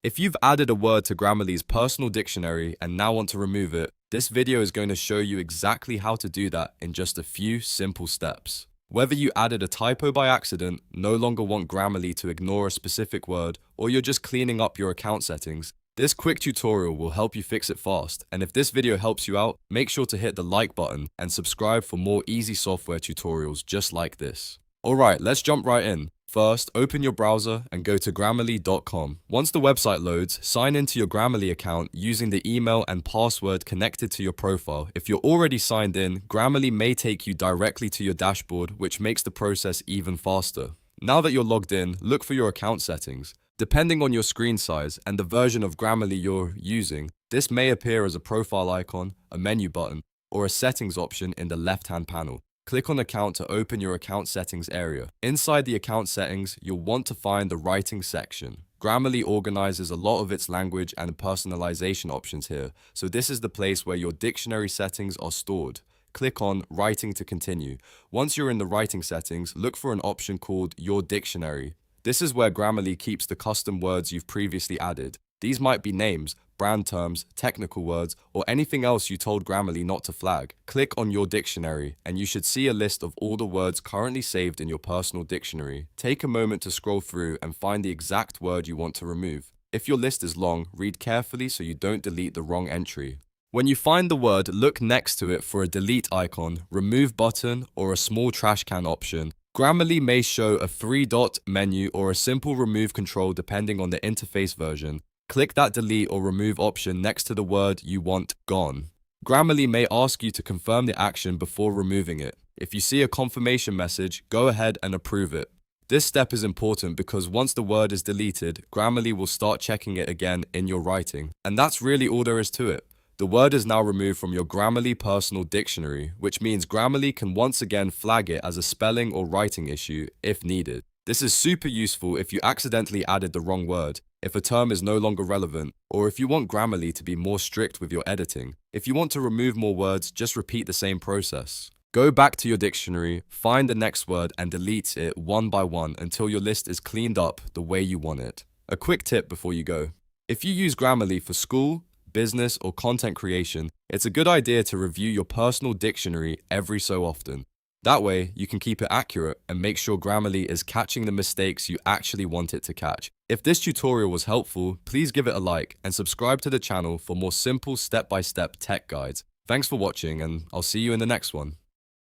If you've added a word to Grammarly's personal dictionary and now want to remove it, this video is going to show you exactly how to do that in just a few simple steps. Whether you added a typo by accident, no longer want Grammarly to ignore a specific word, or you're just cleaning up your account settings, this quick tutorial will help you fix it fast. And if this video helps you out, make sure to hit the like button and subscribe for more easy software tutorials just like this. Alright, let's jump right in. First, open your browser and go to Grammarly.com. Once the website loads, sign into your Grammarly account using the email and password connected to your profile. If you're already signed in, Grammarly may take you directly to your dashboard, which makes the process even faster. Now that you're logged in, look for your account settings. Depending on your screen size and the version of Grammarly you're using, this may appear as a profile icon, a menu button, or a settings option in the left-hand panel. Click on Account to open your account settings area. Inside the account settings, you'll want to find the writing section. Grammarly organizes a lot of its language and personalization options here, so this is the place where your dictionary settings are stored. Click on Writing to continue. Once you're in the writing settings, look for an option called Your Dictionary. This is where Grammarly keeps the custom words you've previously added. These might be names, brand terms, technical words, or anything else you told Grammarly not to flag. Click on Your Dictionary, and you should see a list of all the words currently saved in your personal dictionary. Take a moment to scroll through and find the exact word you want to remove. If your list is long, read carefully so you don't delete the wrong entry. When you find the word, look next to it for a delete icon, remove button, or a small trash can option. Grammarly may show a 3-dot menu or a simple remove control depending on the interface version. Click that delete or remove option next to the word you want gone. Grammarly may ask you to confirm the action before removing it. If you see a confirmation message, go ahead and approve it. This step is important because once the word is deleted, Grammarly will start checking it again in your writing. And that's really all there is to it. The word is now removed from your Grammarly personal dictionary, which means Grammarly can once again flag it as a spelling or writing issue if needed. This is super useful if you accidentally added the wrong word, if a term is no longer relevant, or if you want Grammarly to be more strict with your editing. If you want to remove more words, just repeat the same process. Go back to your dictionary, find the next word and delete it one by one until your list is cleaned up the way you want it. A quick tip before you go. If you use Grammarly for school, business, or content creation, it's a good idea to review your personal dictionary every so often. That way, you can keep it accurate and make sure Grammarly is catching the mistakes you actually want it to catch. If this tutorial was helpful, please give it a like and subscribe to the channel for more simple step-by-step tech guides. Thanks for watching, and I'll see you in the next one.